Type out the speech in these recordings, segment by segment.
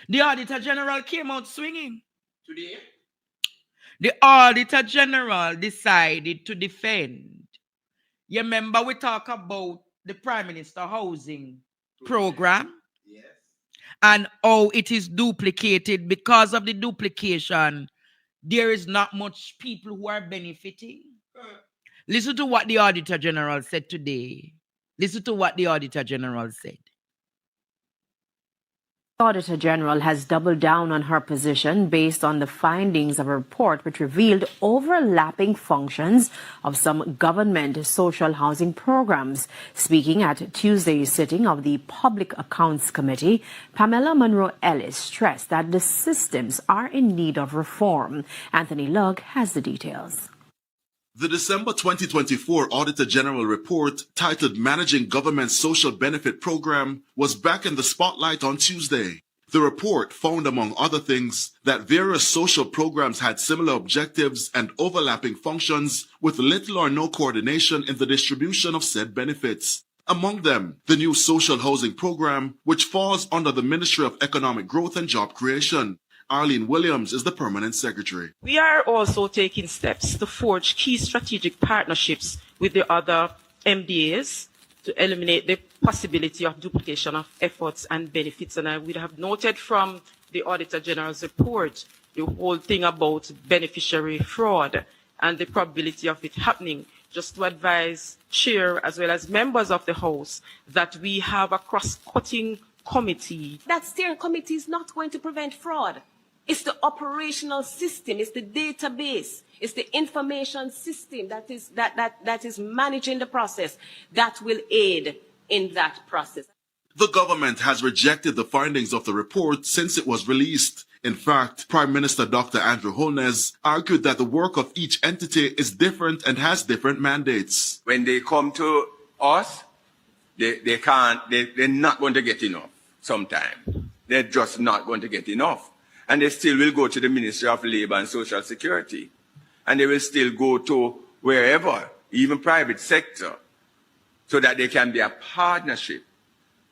The Auditor General came out swinging. Today? The Auditor General decided to defend. You remember we talk about the Prime Minister Housing Program? Yes. And how it is duplicated. Because of the duplication, there is not much people who are benefiting. Listen to what the Auditor General said today. Listen to what the Auditor General said. Auditor General has doubled down on her position based on the findings of a report which revealed overlapping functions of some government social housing programs. Speaking at Tuesday's sitting of the Public Accounts Committee, Pamela Monroe Ellis stressed that the systems are in need of reform. Anthony Lugg has the details. The December 2024 Auditor General report, titled Managing Government Social Benefit Program, was back in the spotlight on Tuesday. The report found, among other things, that various social programs had similar objectives and overlapping functions with little or no coordination in the distribution of said benefits. Among them, the new social housing program, which falls under the Ministry of Economic Growth and Job Creation. Arlene Williams is the permanent secretary. We are also taking steps to forge key strategic partnerships with the other MDAs to eliminate the possibility of duplication of efforts and benefits. And I would have noted from the Auditor General's report the whole thing about beneficiary fraud and the probability of it happening. Just to advise Chair as well as members of the House that we have a cross-cutting committee. That steering committee is not going to prevent fraud. It's the operational system, it's the database, it's the information system that is managing the process that will aid in that process. The government has rejected the findings of the report since it was released. In fact, Prime Minister Dr. Andrew Holness argued that the work of each entity is different and has different mandates. When they come to us, they're not going to get enough sometimes. They're just not going to get enough. And they still will go to the Ministry of Labour and Social Security. And they will still go to wherever, even private sector, so that they can be a partnership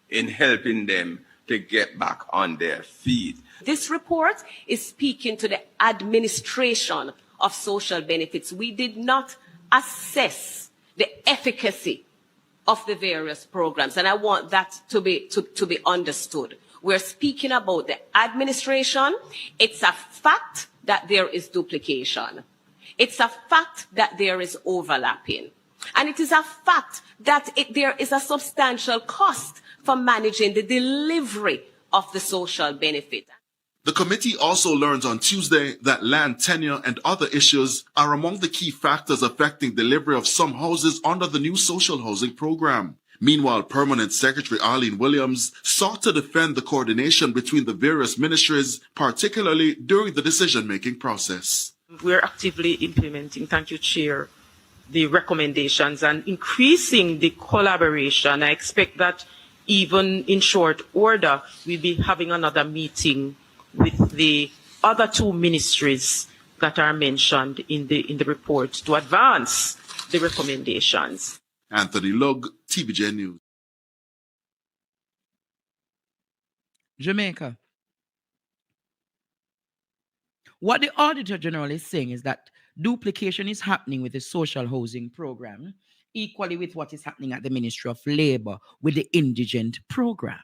in helping them to get back on their feet. This report is speaking to the administration of social benefits. We did not assess the efficacy of the various programs, and I want that to be understood. We're speaking about the administration. It's a fact that there is duplication. It's a fact that there is overlapping. And it is a fact that there is a substantial cost for managing the delivery of the social benefit. The committee also learned on Tuesday that land tenure and other issues are among the key factors affecting delivery of some houses under the new social housing program. Meanwhile, Permanent Secretary Arlene Williams sought to defend the coordination between the various ministries, particularly during the decision-making process. We're actively implementing, thank you, Chair, the recommendations and increasing the collaboration. I expect that even in short order, we'll be having another meeting with the other two ministries that are mentioned in the report to advance the recommendations. Anthony Lugg, TVJ News. Jamaica. What the Auditor General is saying is that duplication is happening with the social housing program, equally with what is happening at the Ministry of Labour with the indigent program.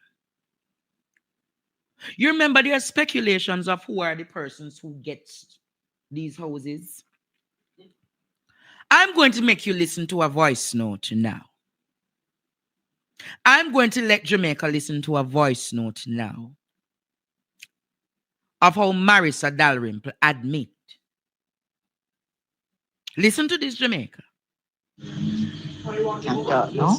You remember there are speculations of who are the persons who get these houses. I'm going to make you listen to a voice note now. I'm going to let Jamaica listen to a voice note now of how Merissa Dalrymple admit. Listen to this, Jamaica. No?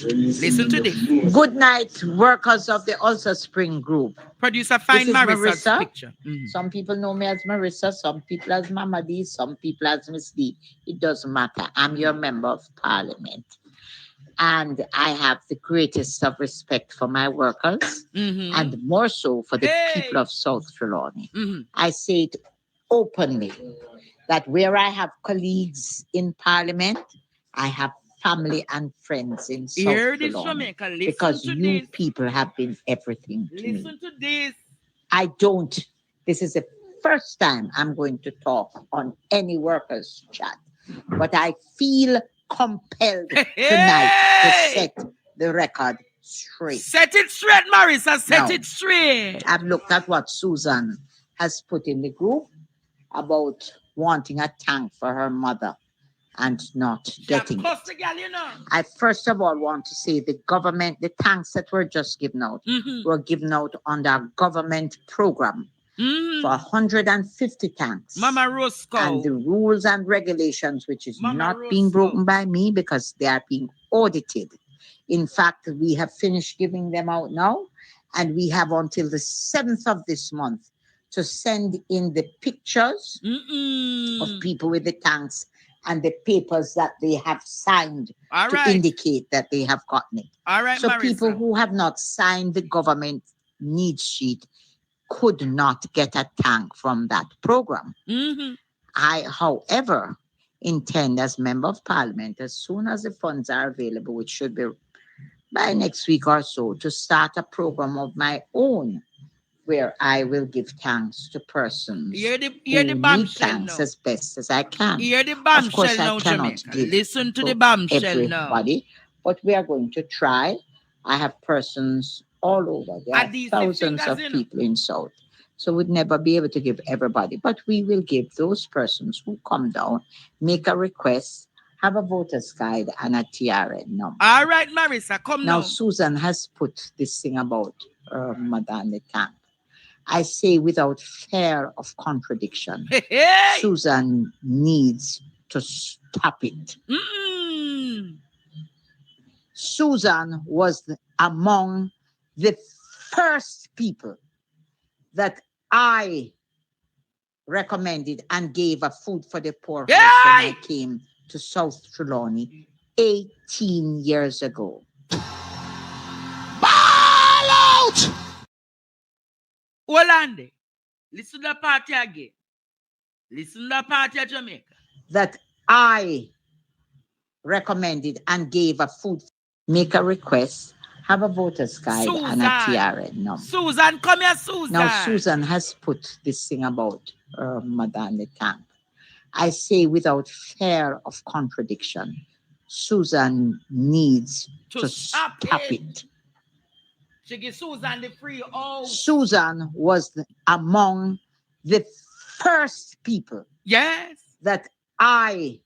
Listen to this. Good night, workers of the Ulster Spring Group. Producer, find Marissa's Merissa. picture. Mm-hmm. Some people know me as Merissa, some people as Mama D, some people as Miss D. It doesn't matter. I'm your member of parliament. And I have the greatest of respect for my workers and more so for the people of South Trelawney. I say it openly that where I have colleagues in parliament, I have family and friends in South Trelawney. Because you people have been everything to me. Listen to this. I don't. This is the first time I'm going to talk on any workers' chat, but I feel compelled tonight to set the record straight. Set it straight, Merissa. Set Now, it straight. I've looked at what Susan has put in the group about wanting a tank for her mother and not getting it. The girl, you know. I first of all want to say the government, the tanks that were just given out, were given out under a government program for 150 tanks. Mama Roscoe. And the rules and regulations, which is Mama not being Roscoe. broken by me because they are being audited. In fact, we have finished giving them out now, and we have until the 7th of this month to send in the pictures of people with the tanks and the papers that they have signed to indicate that they have gotten it. All right, so Merissa. people who have not signed the government needs sheet could not get a tank from that program. I, however, intend as Member of Parliament, as soon as the funds are available, which should be by next week or so, to start a program of my own where I will give tanks to persons Hear the who need bombshell tanks now. as best as I can. Hear the Of course, bombshell I now, cannot Jamaica. give Listen to to the bombshell now. everybody, but we are going to try. I have persons all over. There Are are these thousands the of fingers, you know? people in South. So we'd never be able to give everybody, but we will give those persons who come down, make a request, have a voter's guide and a TRN number. All right, Merissa, come Now, now. Susan has put this thing about her mother and the tank. I say without fear of contradiction, Hey. Susan needs to stop it. Susan was among the first people that I recommended and gave a food for the poor house when I came to South Trelawney 18 years ago. Ball out! Orlando, listen to the party again. Listen to the party of Jamaica. That I recommended and gave a food. Make a request, have a voter's guide and a TRN number. Susan, come here, Susan. Now, Susan has put this thing about her mother and the tank. I say without fear of contradiction, Susan needs to stop it. She gives Susan the free. Oh, Susan was among the first people that I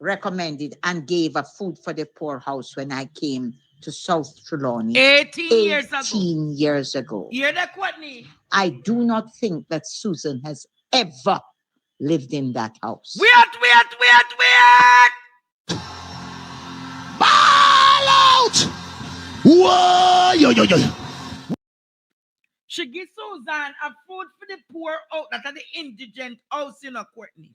recommended and gave a food for the poor house when I came to South Trelawney 18 years ago. Hear that, Courtney? I do not think that Susan has ever lived in that house. Wait. Ball out! Whoa, yo. She gives Susan a food for the poor out. That's the indigent house, you know, Courtney.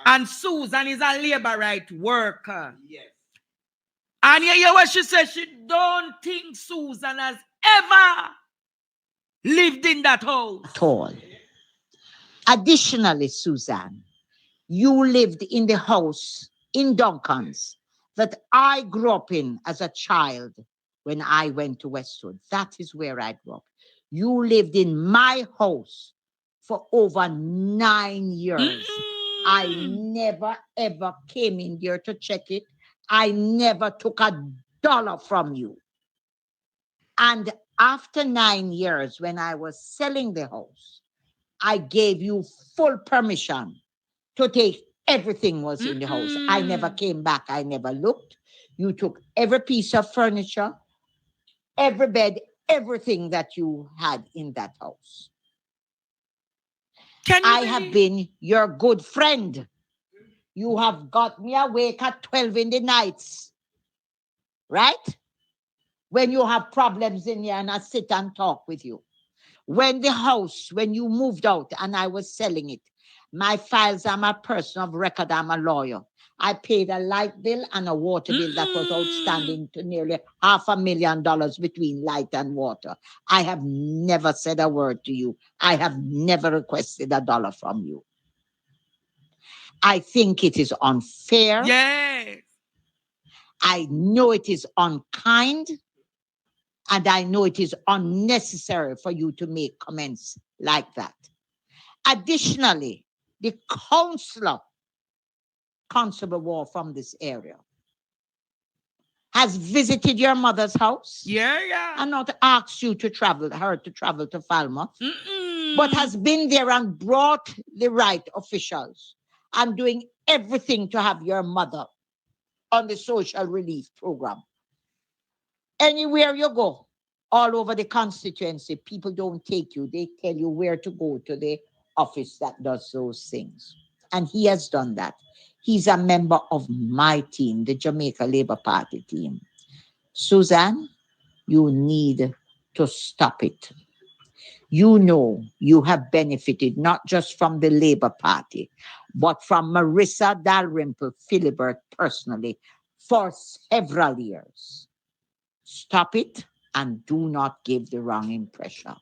And Susan is a Labourite worker. Yes. And you hear what she says? She don't think Susan has ever lived in that house. At all. Additionally, Susan, you lived in the house in Duncan's that I grew up in as a child when I went to Westwood. That is where I grew up. You lived in my house for over 9 years. I never, ever came in there to check it. I never took $1 from you. And after 9 years, when I was selling the house, I gave you full permission to take everything was in the house. I never came back. I never looked. You took every piece of furniture, every bed, everything that you had in that house. I have been your good friend. You have got me awake at 12 in the nights. Right? When you have problems in here and I sit and talk with you. When you moved out and I was selling it, my files, I'm a person of record, I'm a lawyer. I paid a light bill and a water bill that was outstanding to nearly $500,000 between light and water. I have never said a word to you. I have never requested $1 from you. I think it is unfair. Yes. I know it is unkind. And I know it is unnecessary for you to make comments like that. Additionally, the Constable War from this area, has visited your mother's house. Yeah. And not asked her to travel to Falmouth, Mm-mm. but has been there and brought the right officials and doing everything to have your mother on the social relief program. Anywhere you go, all over the constituency, people don't take you. They tell you where to go to the office that does those things. And he has done that. He's a member of my team, the Jamaica Labour Party team. Suzanne, you need to stop it. You know you have benefited not just from the Labour Party, but from Merissa Dalrymple Philibert personally for several years. Stop it and do not give the wrong impression.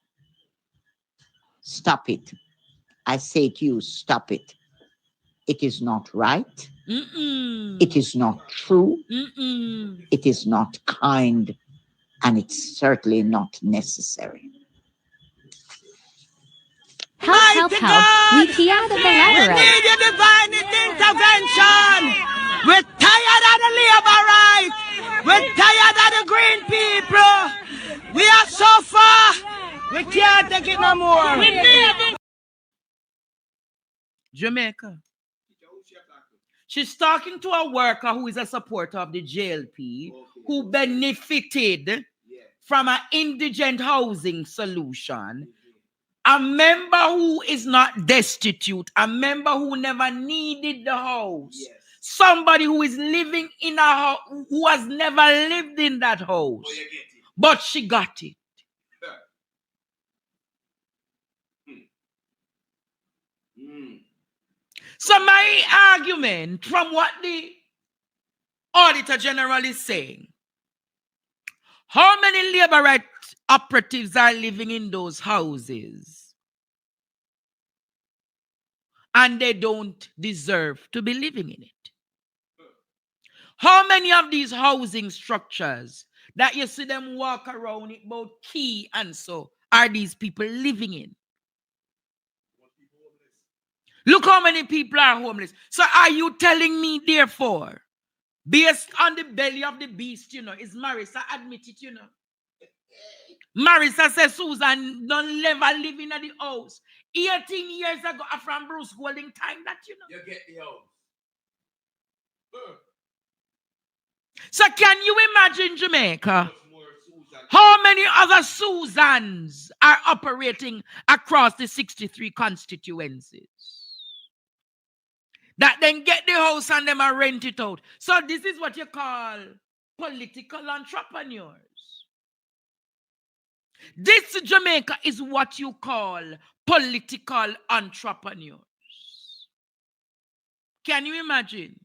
Stop it. I say to you, stop it. It is not right. Mm-mm. It is not true. Mm-mm. It is not kind. And it's certainly not necessary. Help. We hear the We Labourites. need your divine intervention. We're tired of the Labourites. We're tired of the green people. We are so far. We can't take it no more. We need it. Jamaica. She's talking to a worker who is a supporter of the JLP, who benefited from an indigent housing solution. A member who is not destitute, a member who never needed the house, somebody who is living in a house, who has never lived in that house, but she got it. So my argument from what the Auditor General is saying, how many Labourite operatives are living in those houses and they don't deserve to be living in it? How many of these housing structures that you see them walk around it about key and so are these people living in? Look how many people are homeless. So are you telling me, therefore, based on the belly of the beast, is Merissa admit it, Merissa says Susan don't never live in the house. 18 years ago, from Bruce Golding time that, You get the house. So can you imagine, Jamaica, how many other Susans are operating across the 63 constituencies that then get the house and them and rent it out? So this is what you call political entrepreneurs. This, Jamaica, is what you call political entrepreneurs. Can you imagine?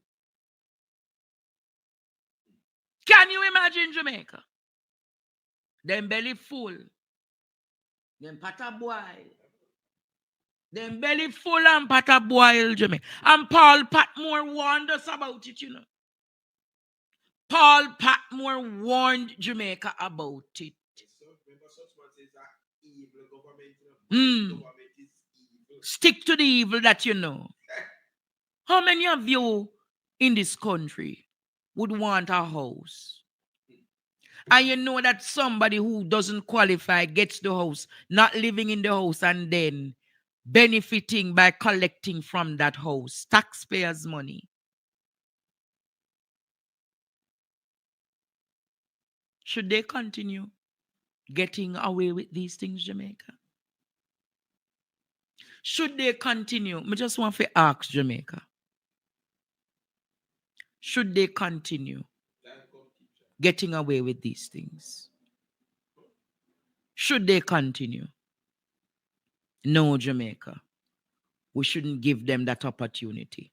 Can you imagine, Jamaica? Them belly full. Them pata boil. Them belly full and pata boil, Jamaica. And Paul Patmore warned us about it, Paul Patmore warned Jamaica about it. Stick to the evil that you know. How many of you in this country would want a house? And you know that somebody who doesn't qualify gets the house, not living in the house and then benefiting by collecting from that house, taxpayers' money. Should they continue getting away with these things, Jamaica? Should they continue? I just want to ask Jamaica. Should they continue getting away with these things? Should they continue? No, Jamaica. We shouldn't give them that opportunity.